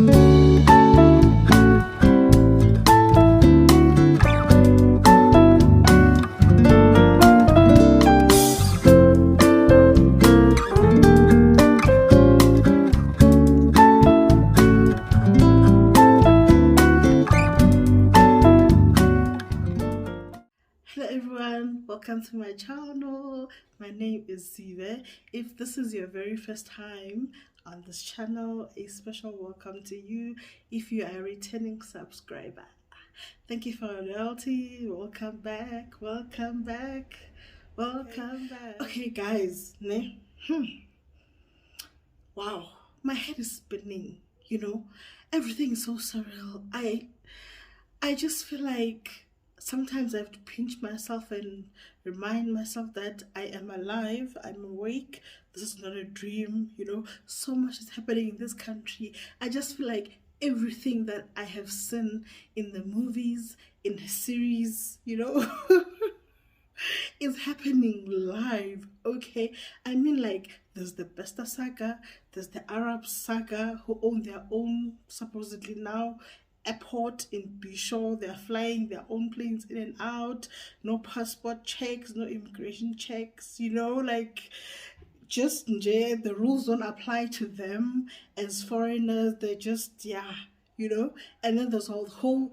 Hello everyone, welcome to my channel. My name is Zive. If this is your very first time on this channel, a special welcome to you. If you are a returning subscriber, thank you for your loyalty. Welcome back, welcome back, welcome back. Okay guys, ne? Wow, my head is spinning, everything is so surreal. I just feel like sometimes I have to pinch myself and remind myself that I am alive, I'm awake, this is not a dream, so much is happening in this country. I just feel like everything that I have seen in the movies, in the series, is happening live. Okay, I mean, like, there's the Besta saga, there's the Arab saga, who own their own, supposedly now, airport in Bishop. They're flying their own planes in and out, no passport checks, no immigration checks, like, just the rules don't apply to them as foreigners. They're just, yeah, and then there's all whole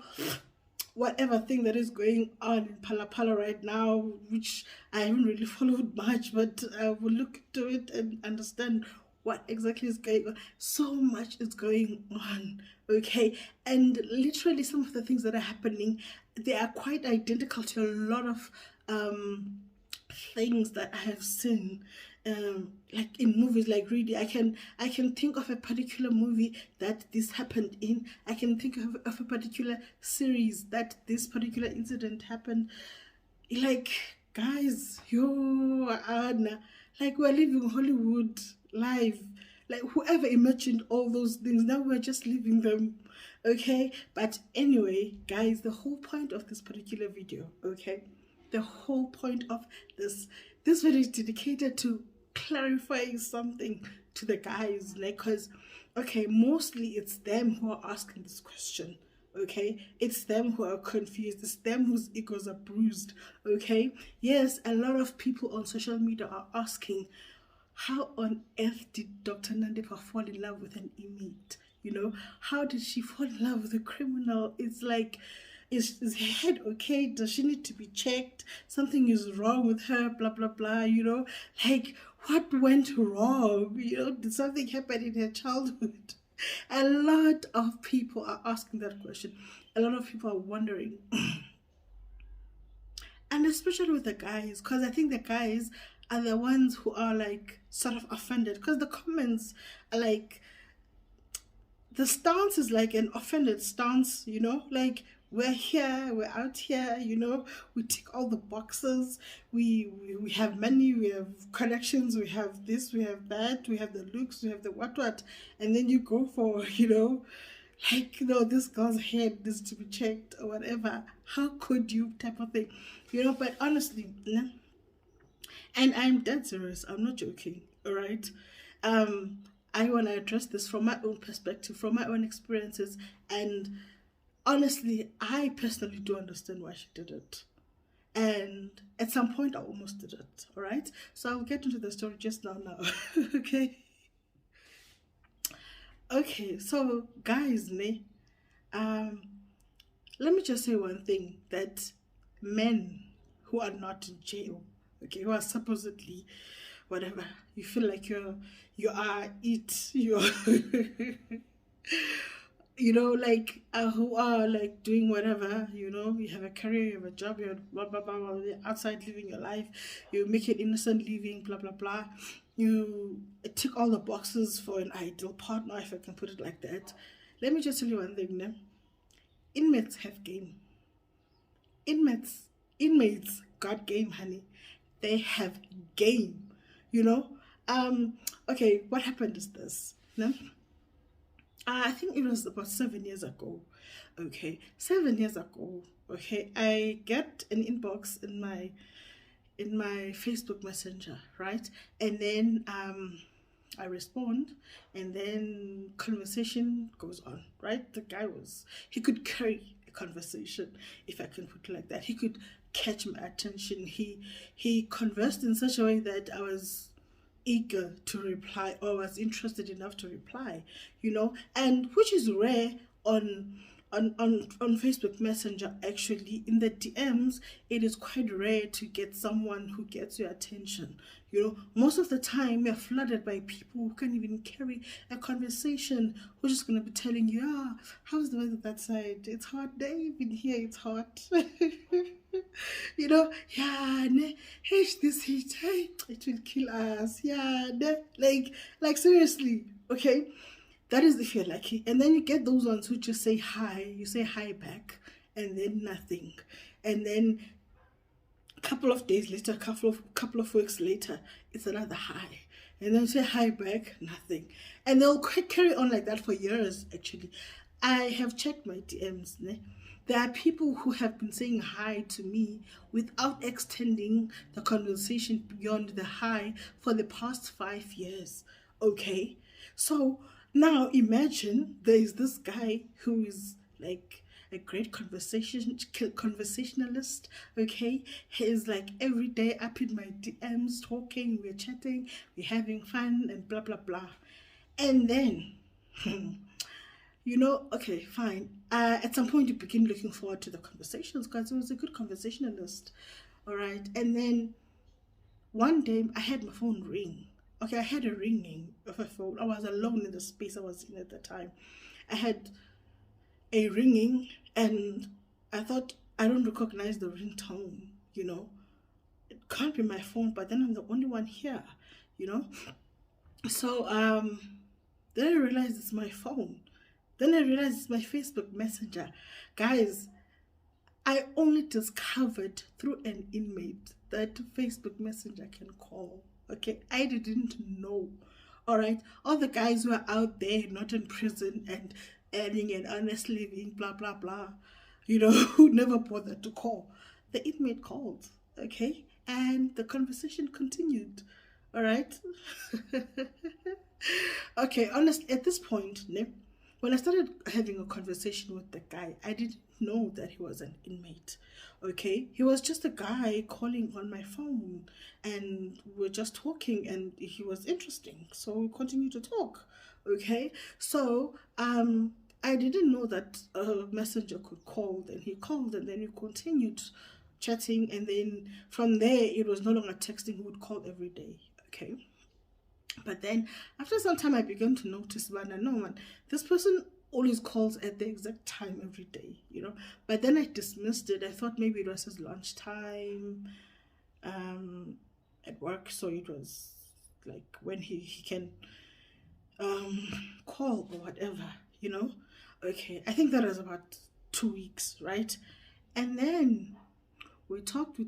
whatever thing that is going on in Palapala right now, which I haven't really followed much, but I will look into it and understand what exactly is going on. So much is going on, okay? And literally some of the things that are happening, they are quite identical to a lot of things that I have seen, like in movies. Like, really, I can think of a particular movie that this happened in. I can think of a particular series that this particular incident happened. Like, guys, Anna, like, we're living Hollywood live. Like, whoever imagined all those things, now we're just living them. Okay, but anyway, guys, the whole point of this particular video, okay, the whole point of this video is dedicated to clarifying something to the guys, like, because, okay, mostly it's them who are asking this question. Okay, it's them who are confused, it's them whose egos are bruised. Okay, yes, a lot of people on social media are asking, how on earth did Dr. Nandipha fall in love with an inmate? How did she fall in love with a criminal? It's like, is her head okay? Does she need to be checked? Something is wrong with her, blah, blah, blah, Like, what went wrong? Did something happen in her childhood? A lot of people are asking that question. A lot of people are wondering. And especially with the guys, because I think the guys are the ones who are, like, sort of offended, because the comments are like, the stance is like an offended stance, like, we're here, we're out here, we tick all the boxes, we have money, we have connections, we have this, we have that, we have the looks, we have the what, and then you go for, like, this girl's head needs to be checked or whatever. How could you, type of thing, but honestly, and I'm dead serious, I'm not joking, all right? I want to address this from my own perspective, from my own experiences, and honestly, I personally do understand why she did it. And at some point, I almost did it, all right? So I'll get into the story just now, okay? Okay, so guys, let me just say one thing, that men who are not in jail, okay, who are supposedly whatever, you feel like you are it, you're like, who are, like, doing whatever, you have a career, you have a job, you're blah, blah, blah, blah, you're outside living your life, you make an innocent living, blah, blah, blah. You tick all the boxes for an ideal partner, if I can put it like that. Let me just tell you one thing, inmates have game. Inmates got game, honey. They have game, okay, what happened is this, I think it was about 7 years ago. Okay, 7 years ago. Okay, I get an inbox in my Facebook Messenger, right? And then I respond, and then conversation goes on, right? The guy he could carry a conversation, if I can put it like that. He could catch my attention. He conversed in such a way that I was eager to reply, or was interested enough to reply, and which is rare on on Facebook Messenger. Actually, in the DMs, it is quite rare to get someone who gets your attention. Most of the time you're flooded by people who can't even carry a conversation, who's just gonna be telling you, how's the weather that side? It's hot, Dave. In here it's hot. Yeah, ne, hey, this heat, hey, it will kill us. Yeah, ne, like seriously, okay. That is if you're lucky. And then you get those ones who just say hi, you say hi back, and then nothing. And then a couple of days later, couple of weeks later, it's another hi. And then you say hi back, nothing. And they'll carry on like that for years, actually. I have checked my DMs. Ne? There are people who have been saying hi to me without extending the conversation beyond the hi for the past 5 years. Okay? So now imagine there is this guy who is like a great conversationalist. Okay, he's like every day up in my DMs talking, we're chatting, we're having fun, and blah blah blah. And then okay, fine. At some point, you begin looking forward to the conversations because it was a good conversationalist. All right. And then one day, I had my phone ring. Okay, I had a ringing of a phone. I was alone in the space I was in at the time. I had a ringing, and I thought, I don't recognize the ringtone. It can't be my phone, but then I'm the only one here. So then I realized it's my phone. Then I realized it's my Facebook Messenger. Guys, I only discovered through an inmate that Facebook Messenger can call. Okay, I didn't know. All right, all the guys who are out there, not in prison and earning an honest living, blah blah blah, who never bothered to call. The inmate called, okay, and the conversation continued. All right. Okay, honestly, at this point, when I started having a conversation with the guy, I didn't know that he was an inmate. Okay, he was just a guy calling on my phone, and we're just talking, and he was interesting, so we continued to talk. Okay, so I didn't know that a messenger could call. Then he called, and then we continued chatting, and then from there it was no longer texting. He would call every day. Okay. But then after some time, I began to notice, man, this person always calls at the exact time every day, But then I dismissed it. I thought maybe it was his lunchtime at work, so it was like when he can call or whatever, Okay, I think that was about 2 weeks, right? And then we talked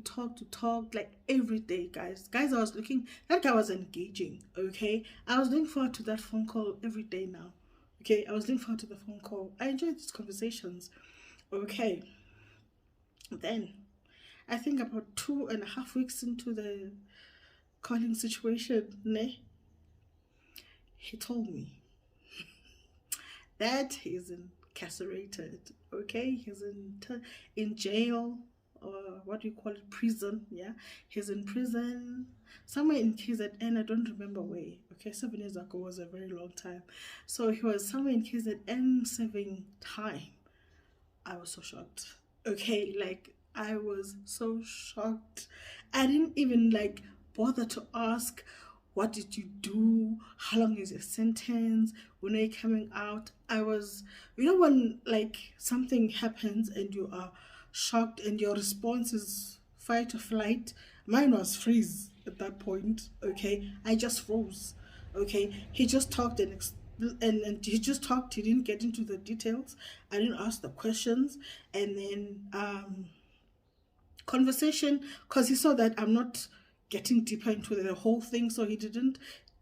like every day, guys. Guys, that guy was engaging, okay? I was looking forward to that phone call every day now, okay? I was looking forward to the phone call. I enjoyed these conversations, okay? Then, I think about 2.5 weeks into the calling situation, he told me that he's incarcerated, okay? He's in jail, or what do you call it, prison. Yeah, he's in prison somewhere in KZN. I don't remember where. Okay, 7 years ago was a very long time. So he was somewhere in KZN serving time. I was so shocked. Okay, like I was so shocked. I didn't even bother to ask, what did you do? How long is your sentence? When are you coming out? I was, when something happens and you are shocked and your response is fight or flight. Mine was freeze at that point. Okay, I just froze. Okay, he just talked and he just talked. He didn't get into the details. I didn't ask the questions, and then conversation, because he saw that I'm not getting deeper into the whole thing, so he didn't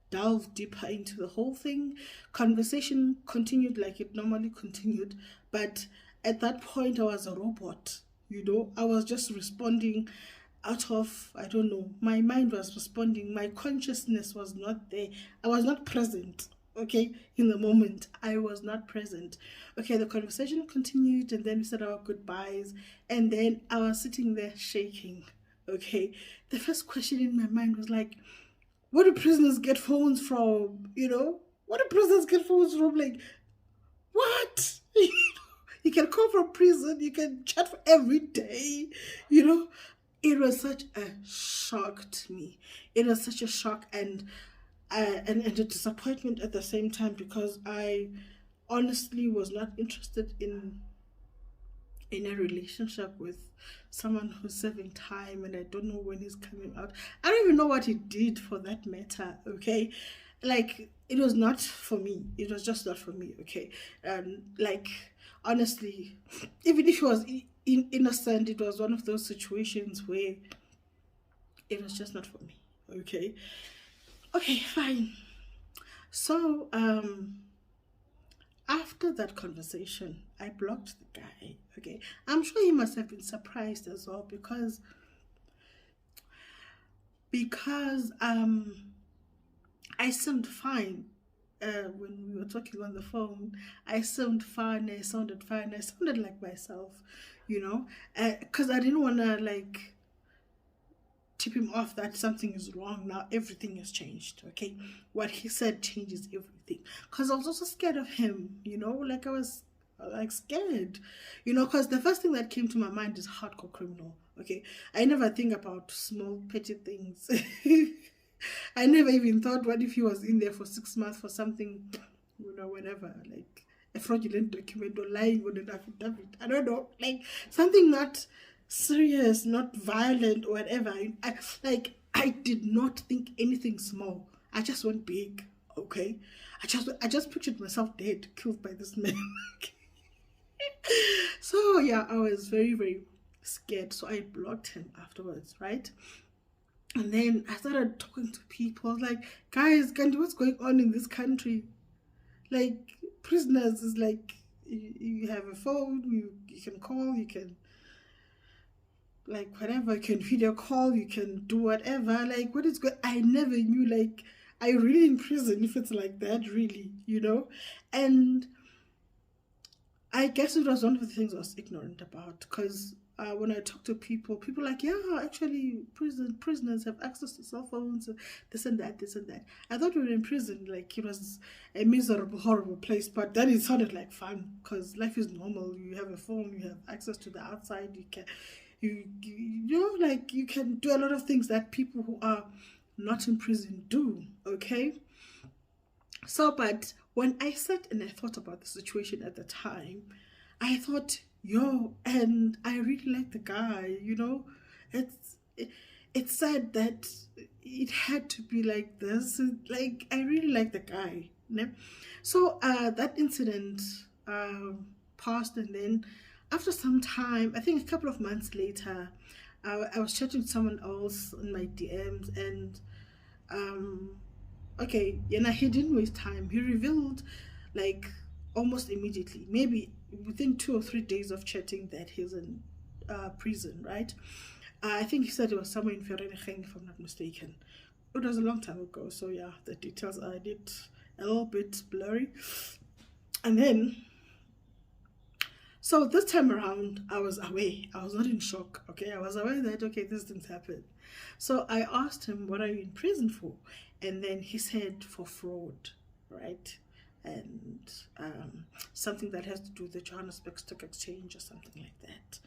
delve deeper into the whole thing. Conversation continued like it normally continued, but at that point I was a robot. I was just responding out of, I don't know, my mind was responding, my consciousness was not there, I was not present. Okay, in the moment, I was not present. Okay, the conversation continued, and then we said our goodbyes, and then I was sitting there shaking. Okay, the first question in my mind was like, where do prisoners get phones from? What do prisoners get phones from? Like, what? You can call from prison, you can chat for every day, you know? It was such a shock to me. It was such a shock and a disappointment at the same time, because I honestly was not interested in a relationship with someone who's serving time and I don't know when he's coming out. I don't even know what he did for that matter, okay? Like, it was not for me. It was just not for me, okay? Like, honestly, even if he was innocent, it was one of those situations where it was just not for me, okay? Okay, fine. So, after that conversation, I blocked the guy. Okay, I'm sure he must have been surprised as well, because I seemed fine. When we were talking on the phone, I seemed fine. I sounded fine. I sounded like myself, because I didn't want to like tip him off that something is wrong. Now everything has changed. Okay, what he said changes everything. Because I was also scared of him. Like I was like scared. Because the first thing that came to my mind is hardcore criminal. Okay, I never think about small petty things. I never even thought, what if he was in there for 6 months for something, whatever, like a fraudulent document or lying on an affidavit. I don't know, like something not serious, not violent or whatever. I did not think anything small. I just went big. Okay, I just pictured myself dead, killed by this man. So yeah, I was very, very scared. So I blocked him afterwards, right? And then I started talking to people. I was like, guys, Gandhi, what's going on in this country? Like, prisoners is like, you have a phone, you can call, you can, like, whatever, you can video call, you can do whatever. Like, what is good? I never knew, like, are you really in prison if it's like that, really? And I guess it was one of the things I was ignorant about, because when I talk to people are like, yeah, actually, prisoners have access to cell phones, this and that, this and that. I thought we were in prison, like it was a miserable, horrible place, but then it sounded like fun, because life is normal. You have a phone, you have access to the outside, you can, like you can do a lot of things that people who are not in prison do, okay? So, but when I sat and I thought about the situation at the time, I thought, yo, and I really like the guy. It's it's sad that it had to be like this. Like, I really like the guy. Ne? So that incident passed, and then after some time, I think a couple of months later, I was chatting with someone else in my DMs, and um, okay, he didn't waste time. He revealed, like, almost immediately, maybe within 2 or 3 days of chatting, that he's in prison, right? I think he said it was somewhere in Vereeniging, if I'm not mistaken. It was a long time ago, so yeah, the details are a little bit blurry. And then, so this time around, I was away. I was not in shock, okay? I was aware that, okay, this didn't happen. So I asked him, what are you in prison for? And then he said, for fraud, right? And something that has to do with the Johannesburg Stock Exchange or something like that,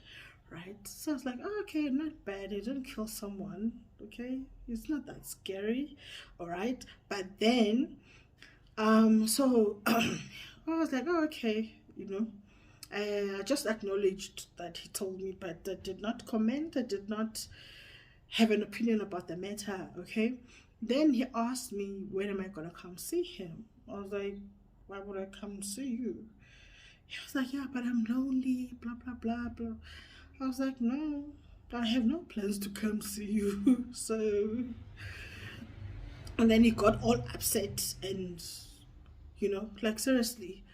right? So I was like, oh, okay, not bad. He didn't kill someone, okay? It's not that scary, all right? But then, so I was like, oh, okay, I just acknowledged that he told me, but I did not comment. I did not have an opinion about the matter, okay? Then he asked me, when am I going to come see him? I was like, why would I come see you? He was like, yeah, but I'm lonely, blah, blah, blah, blah. I was like, no, I have no plans to come see you. So, and then he got all upset and, like, seriously,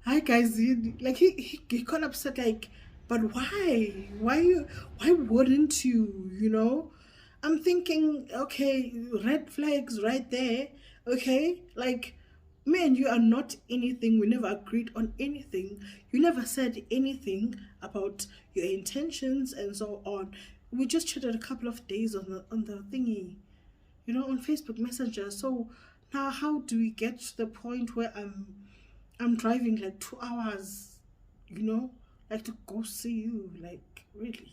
hi guys, like he got upset, like, But why wouldn't you, I'm thinking, okay, red flags right there. Okay, like, me and you are not anything. We never agreed on anything. You never said anything about your intentions and so on. We just chatted a couple of days on the thingy, on Facebook Messenger. So now, how do we get to the point where I'm driving like 2 hours, you know, like to go see you, like really,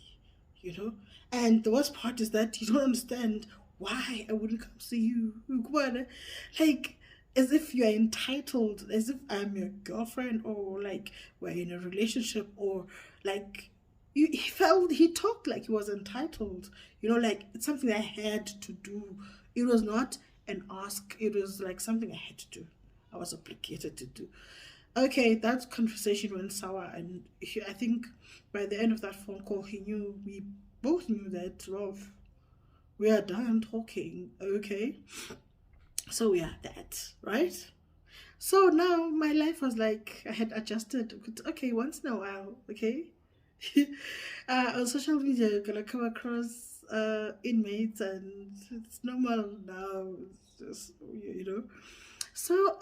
you know? And the worst part is that you don't understand why I wouldn't come see you. Like, as if you're entitled, as if I'm your girlfriend, or like we're in a relationship, or like he talked like he was entitled, like it's something I had to do. It was not an ask, it was like something I had to do. I was obligated to do. Okay, that conversation went sour, and I think by the end of that phone call, we both knew that, well, we are done talking. Okay, so we are that, right? So now my life was like I had adjusted. Okay, once in a while, okay. On social media, you're gonna come across inmates, and it's normal now. It's just, So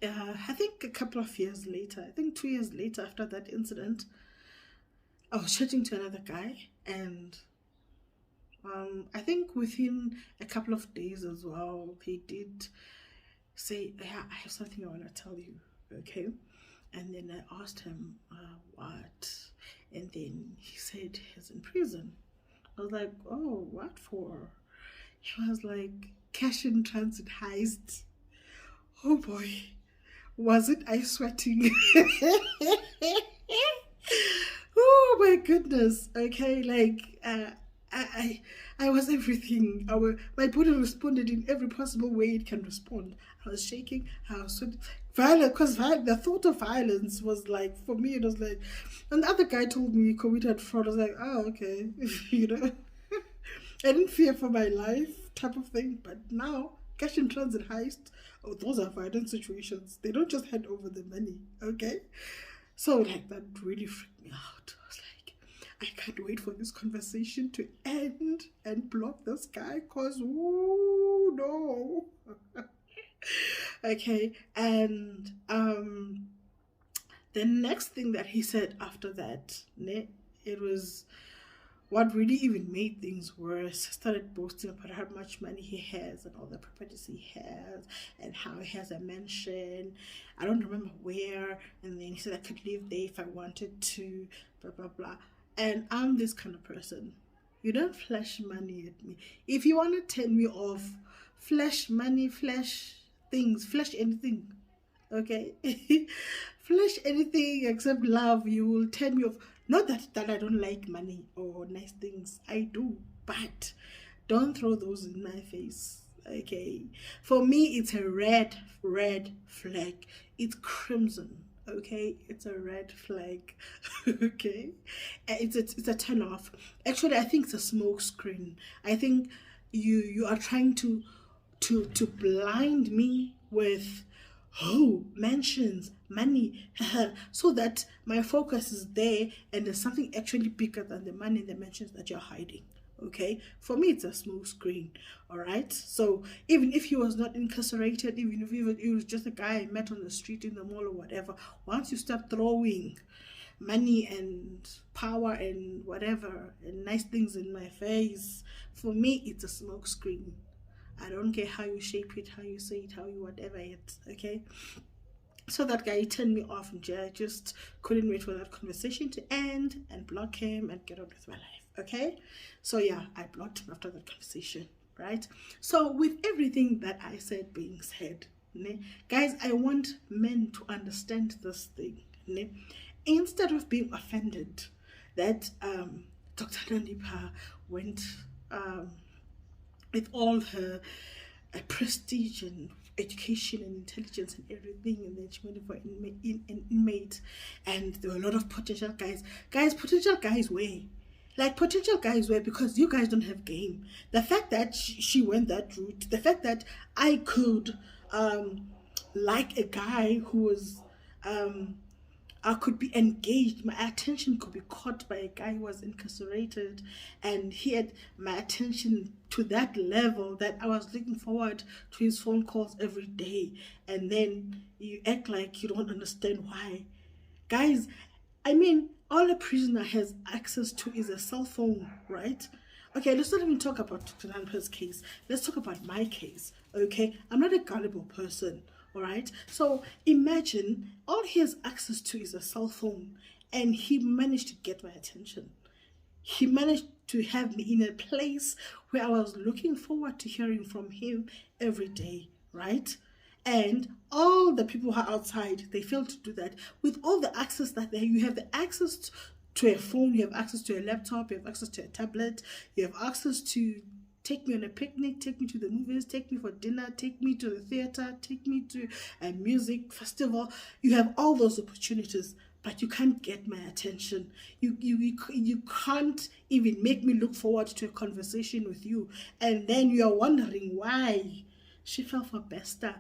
I think a couple of years later, I think 2 years later after that incident, I was chatting to another guy, and I think within a couple of days as well, he did say, "Yeah, I have something I want to tell you." Okay, and then I asked him, "What?" And then he said he's in prison. I was like, "Oh, what for?" He was like, "Cash in transit heist." Oh boy, was it I sweating? Oh my goodness. Okay, like I I was everything. My body responded in every possible way it can respond. I was shaking. I was sweating. Violent, because the thought of violence was like, for me, it was like, and the other guy told me he committed fraud. I was like, oh, okay, you know. I didn't fear for my life, type of thing. But now, cash in transit heist, oh, those are violent situations. They don't just hand over the money, okay? So, like, that really freaked me out. I was like, I can't wait for this conversation to end and block this guy, because, ooh, no. Okay, and the next thing that he said after that, it was what really even made things worse. He started boasting about how much money he has and all the properties he has, and how he has a mansion. I don't remember where. And then he said I could live there if I wanted to, blah, blah, blah. And I'm this kind of person. You don't flash money at me. If you want to turn me off, flash money, flash things, flash anything. Okay? Flash anything except love, you will turn me off. Not that I don't like money or nice things. I do, but don't throw those in my face. Okay. For me, it's a red flag. It's crimson. Okay, it's a red flag. Okay, it's a turn off. Actually, I think it's a smoke screen. I think you are trying to blind me with, oh, mansions, money, so that my focus is there and there's something actually bigger than the money and the mansions that you're hiding. Okay, for me it's a small screen. All right, so even if he was not incarcerated, even if it was just a guy I met on the street, in the mall, or whatever, once you start throwing money and power and whatever and nice things in my face, for me it's a smoke screen. I don't care how you shape it, how you say it, how you whatever it, okay? So that guy turned me off, and I just couldn't wait for that conversation to end and block him and get on with my life, okay? So yeah, I blocked him after that conversation, right? So with everything that I said being said, guys, I want men to understand this thing. Instead of being offended that Dr. Nandipha went with all her prestige and education and intelligence and everything, and then she went for an inmate, and there were a lot of potential guys. Potential guys were. Like, potential guys were, because you guys don't have game. The fact that she went that route, the fact that I could like a guy who was I could be engaged. My attention could be caught by a guy who was incarcerated, and he had my attention to that level that I was looking forward to his phone calls every day. And then you act like you don't understand why. Guys, I mean, all a prisoner has access to is a cell phone, right? Okay, let's not even talk about Nandipha's case. Let's talk about my case, okay? I'm not a gullible person, all right? So imagine all he has access to is a cell phone, and he managed to get my attention. He managed to have me in a place where I was looking forward to hearing from him every day, right? And all the people who are outside, they fail to do that. With all the access that you have the access to a phone, you have access to a laptop, you have access to a tablet, you have access to take me on a picnic, take me to the movies, take me for dinner, take me to the theater, take me to a music festival. You have all those opportunities, but you can't get my attention. You can't even make me look forward to a conversation with you. And then you are wondering why she fell for Besta.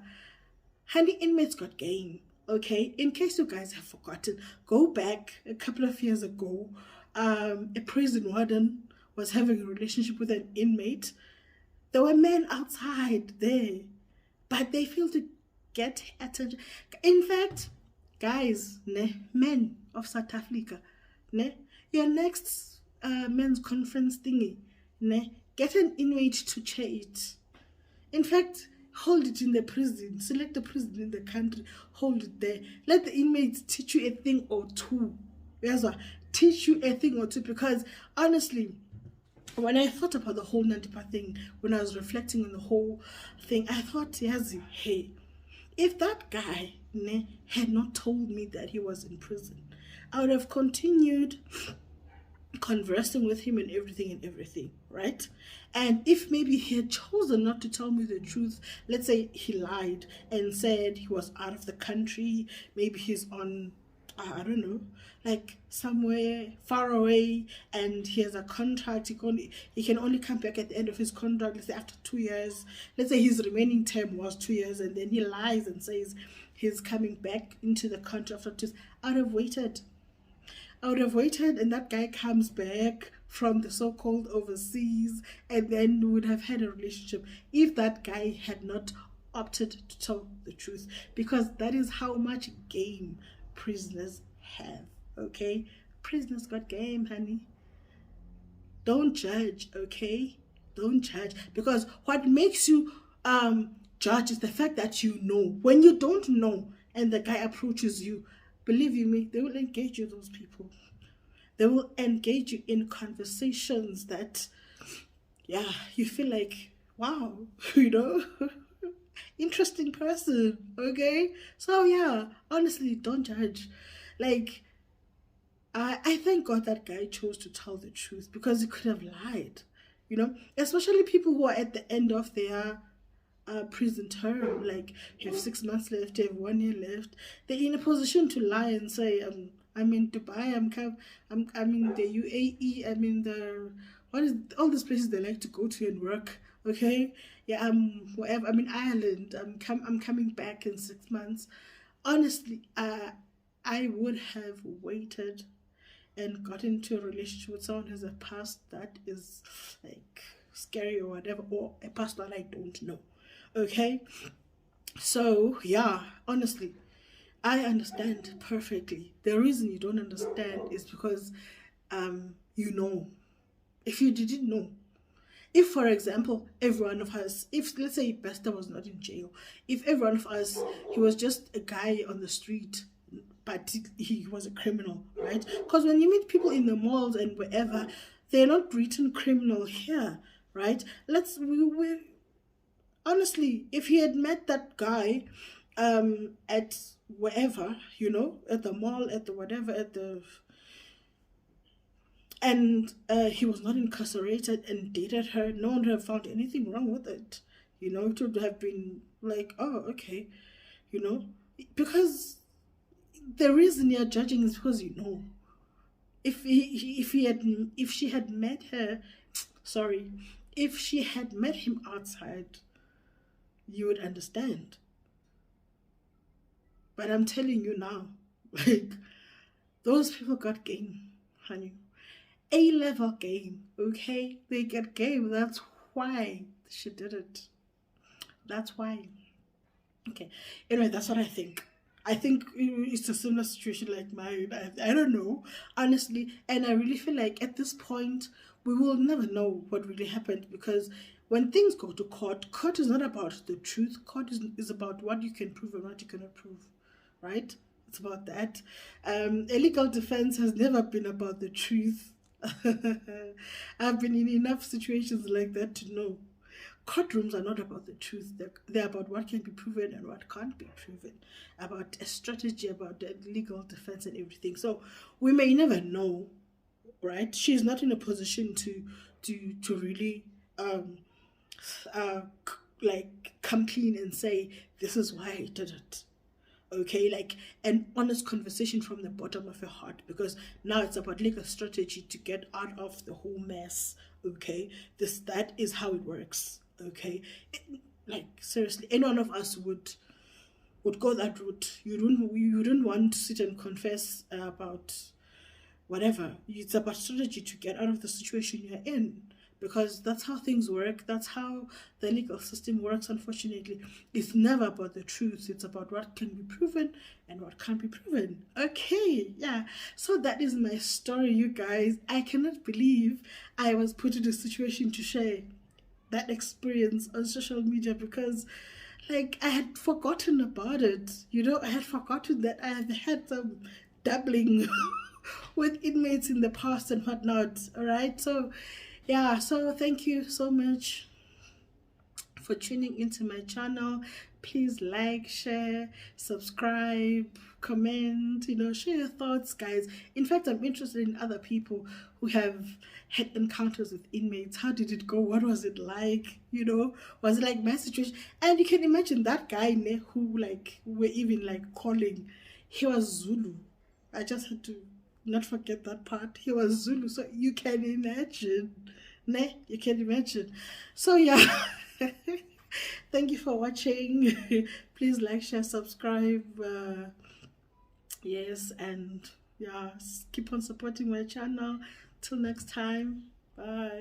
Honey, Inmate's got game. Okay, in case you guys have forgotten, go back a couple of years ago. A prison warden was having a relationship with an inmate. There were men outside there, but they failed to get attention. In fact, guys, men of South Africa, your next men's conference thingy, get an inmate to chair it. In fact, hold it in the prison. Select a prison in the country. Hold it there. Let the inmates teach you a thing or two. Yes, teach you a thing or two. Because honestly, when I thought about the whole Nandipha thing, when I was reflecting on the whole thing, I thought, yes, hey, if that guy had not told me that he was in prison, I would have continued conversing with him and everything, right? And if maybe he had chosen not to tell me the truth, let's say he lied and said he was out of the country, maybe he's on, I don't know, like somewhere far away, and he has a contract, he can only come back at the end of his contract, let's say after 2 years. Let's say his remaining term was 2 years, and then he lies and says he's coming back into the country after 2 years. I would have waited, and that guy comes back from the so-called overseas, and then we would have had a relationship if that guy had not opted to tell the truth, because that is how much game prisoners have, okay? Prisoners got game, honey. Don't judge, okay? Don't judge, because what makes you judge is the fact that you know. When you don't know and the guy approaches you, believe you me, they will engage you, those people. They will engage you in conversations that, yeah, you feel like, wow, interesting person, okay? So, yeah, honestly, don't judge. Like, I thank God that guy chose to tell the truth, because he could have lied, especially people who are at the end of their prison term, like you have 6 months left, you have 1 year left. They're in a position to lie and say, I'm in Dubai, I'm in the UAE, I'm in the, what is all these places they like to go to and work, okay? Yeah, wherever, I'm in Ireland, I'm coming back in 6 months. Honestly, I would have waited and got into a relationship with someone who has a past that is like scary or whatever, or a past that I don't know. Okay, so yeah, honestly, I understand perfectly. The reason you don't understand is because if you didn't know, if for example every one of us, if let's say Besta was not in jail, if every one of us, he was just a guy on the street, but he was a criminal, right? Because when you meet people in the malls and wherever, they're not written criminal here, right? We honestly, if he had met that guy at wherever, at the mall, at the whatever, and he was not incarcerated and dated her, no one would have found anything wrong with it. It would have been like, oh, okay, because the reason you're judging is because if she had met him outside, you would understand. But I'm telling you now, like, Those people got game, honey. A-level game, okay? They get game. That's why she did it. That's why. Okay. Anyway, that's what I think. I think it's a similar situation like mine. I don't know, honestly. And I really feel like at this point, we will never know what really happened because when things go to court, court is not about the truth. Court is about what you can prove and what you cannot prove, right? It's about that. A legal defense has never been about the truth. I've been in enough situations like that to know courtrooms are not about the truth. They're about what can be proven and what can't be proven, about a strategy, about the legal defense and everything. So we may never know, right? She's not in a position to really uh, like come clean and say this is why I did it. Okay, like an honest conversation from the bottom of your heart, because now it's about legal strategy to get out of the whole mess. Okay, that is how it works. Okay, like seriously, any one of us would go that route. You don't want to sit and confess about whatever. It's about strategy to get out of the situation you're in, because that's how things work. That's how the legal system works, unfortunately. It's never about the truth. It's about what can be proven and what can't be proven. Okay, yeah. So that is my story, you guys. I cannot believe I was put in a situation to share that experience on social media because like I had forgotten about it. I had forgotten that I have had some dabbling with inmates in the past and whatnot. All right. So yeah, so thank you so much for tuning into my channel. Please like, share, subscribe, comment, share your thoughts, guys. In fact, I'm interested in other people who have had encounters with inmates. How did it go? What was it like? Was it like my situation? And you can imagine that guy who like we're even like calling, he was Zulu. I just had to not forget that part. He was Zulu, so you can imagine. Ne? You can imagine. So yeah. Thank you for watching. Please like, share, subscribe. Yes, and yeah, keep on supporting my channel. Till next time. Bye.